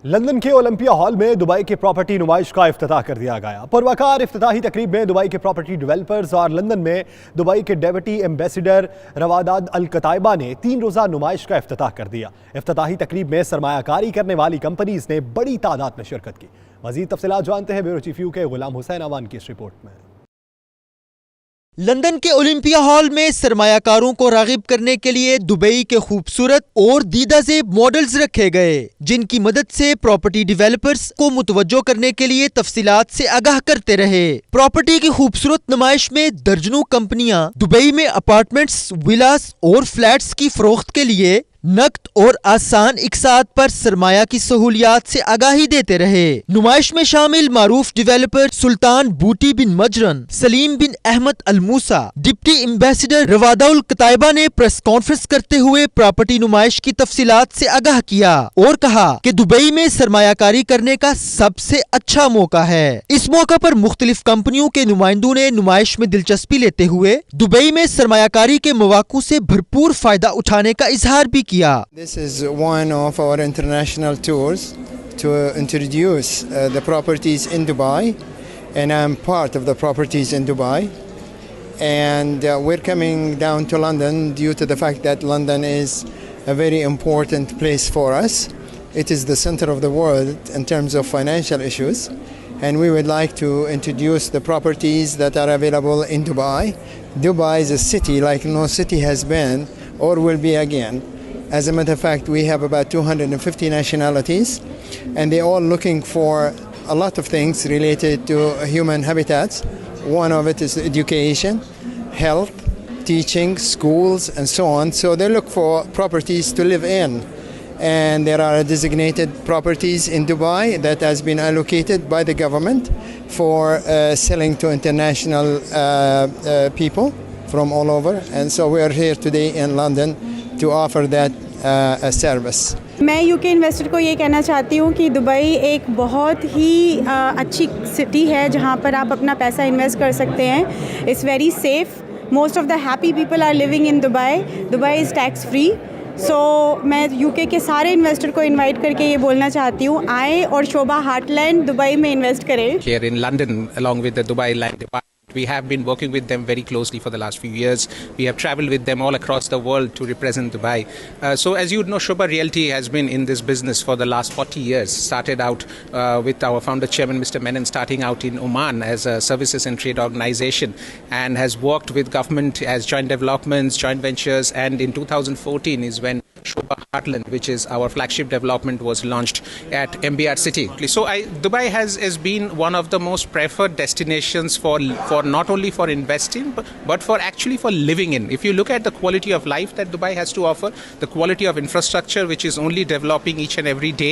London کے Olympia hall میں Dubai کے پراپرٹی نمائش کا افتتاح کر دیا گیا۔ پروکار افتتاحی تقریب میں دبئی کے پراپرٹی ڈیولپرز اور لندن میں دبئی کے ڈیپٹی ایمبیسڈر رواداد القطائبہ نے 3 روزہ نمائش کا افتتاح کر دیا۔ افتتاحی تقریب میں سرمایہ کاری کرنے والی کمپنیز نے بڑی تعداد میں شرکت کی۔ مزید تفصیلات جانتے ہیں بیورو چیف UK غلام حسین اوان کی اس رپورٹ میں۔ لندن کے اولمپیا ہال میں سرمایہ کاروں کو راغب کرنے کے لیے دبئی کے خوبصورت اور دیدہ زیب ماڈلز رکھے گئے، جن کی مدد سے پراپرٹی ڈیولپرز کو متوجہ کرنے کے لیے تفصیلات سے آگاہ کرتے رہے۔ پراپرٹی کی خوبصورت نمائش میں درجنوں کمپنیاں دبئی میں اپارٹمنٹس، ولاز اور فلیٹس کی فروخت کے لیے نقد اور آسان اقساط پر سرمایہ کی سہولیات سے آگاہی دیتے رہے۔ نمائش میں شامل معروف ڈیولپر سلطان بوٹی بن مجرن، سلیم بن احمد الموسیٰ، ڈپٹی ایمبیسڈر روادہ القطائبہ نے پریس کانفرنس کرتے ہوئے پراپرٹی نمائش کی تفصیلات سے آگاہ کیا اور کہا کہ دبئی میں سرمایہ کاری کرنے کا سب سے اچھا موقع ہے۔ اس موقع پر مختلف کمپنیوں کے نمائندوں نے نمائش میں دلچسپی لیتے ہوئے دبئی میں سرمایہ کاری کے مواقع سے بھرپور فائدہ اٹھانے کا اظہار بھی کیا۔ This is one of our international tours to introduce the properties in Dubai, and I'm part of the properties in Dubai. And we're coming down to London due to the fact that London is a very important place for us. It is the center of the world in terms of financial issues, and we would like to introduce the properties that are available in Dubai. Dubai is a city like no city has been or will be again. As a matter of fact, we have about 250 nationalities, and they're all looking for a lot of things related to human habitats. One of it is education, health, teaching, schools, and so on. So they look for properties to live in. And there are designated properties in Dubai that has been allocated by the government for selling to international people from all over. And so we are here today in London to offer that service. میں UK investor کو یہ کہنا چاہتی ہوں کہ Dubai ایک بہت ہی اچھی سٹی ہے جہاں پر آپ اپنا پیسہ انویسٹ کر سکتے ہیں۔ It's very safe. Most of the happy people are living in Dubai. Dubai is tax free. So میں UK کے سارے انویسٹر کو انوائٹ کر کے یہ بولنا چاہتی ہوں، آئیں اور شوبہ ہارٹ لینڈ دبئی میں انویسٹ کریں۔ Here in London, along with the Dubai Land Department, we have been working with them very closely for the last few years. We have traveled with them all across the world to represent Dubai. So as you know, Shobha Realty has been in this business for the last 40 years. Started out with our founder chairman, Mr. Menon, starting out in Oman as a services and trade organization, and has worked with government as joint developments, joint ventures, and in 2014 is when Shobha Heartland, which is our flagship development, was launched at MBR City. So Dubai has been one of the most preferred destinations for not only for investing but for actually for living in. If you look at the quality of life that Dubai has to offer, the quality of infrastructure which is only developing each and every day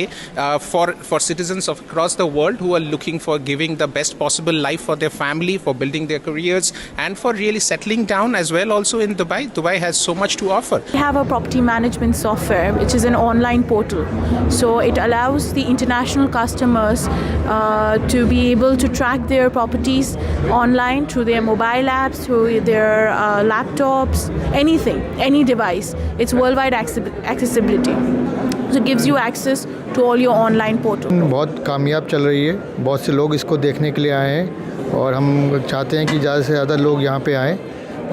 for citizens of across the world who are looking for giving the best possible life for their family, for building their careers, and for really settling down as well also in Dubai. Dubai has so much to offer. We have a property management software which is an online portal, so it allows the international customers to be able to track their properties online through their mobile apps, through their laptops, anything, any device. It's worldwide accessibility, so it gives you access to all your online portal. بہت کامیاب چل رہی ہے، بہت سے لوگ اس کو دیکھنے کے لیے آئے ہیں، اور ہم چاہتے ہیں کہ زیادہ سے زیادہ لوگ یہاں پہ آئیں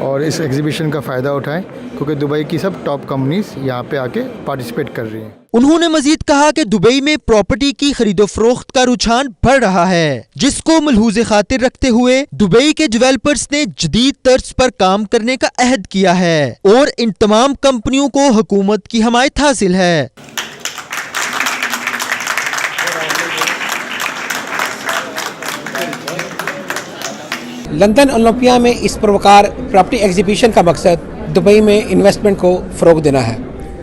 اور اس ایگزیبیشن کا فائدہ اٹھائیں، کیونکہ دبئی کی سب ٹاپ کمپنیز یہاں پہ آ کے پارٹیسپیٹ کر رہی ہیں۔ انہوں نے مزید کہا کہ دبئی میں پراپرٹی کی خرید و فروخت کا رجحان بڑھ رہا ہے، جس کو ملحوظ خاطر رکھتے ہوئے دبئی کے ڈیولپرز نے جدید طرز پر کام کرنے کا عہد کیا ہے اور ان تمام کمپنیوں کو حکومت کی حمایت حاصل ہے۔ لندن اولمپیا میں اس پروکار پراپرٹی ایگزیبیشن کا مقصد دبئی میں انویسٹمنٹ کو فروغ دینا ہے۔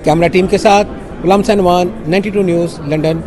کیمرہ ٹیم کے ساتھ غلام حسین اوان، 92 نیوز، لندن۔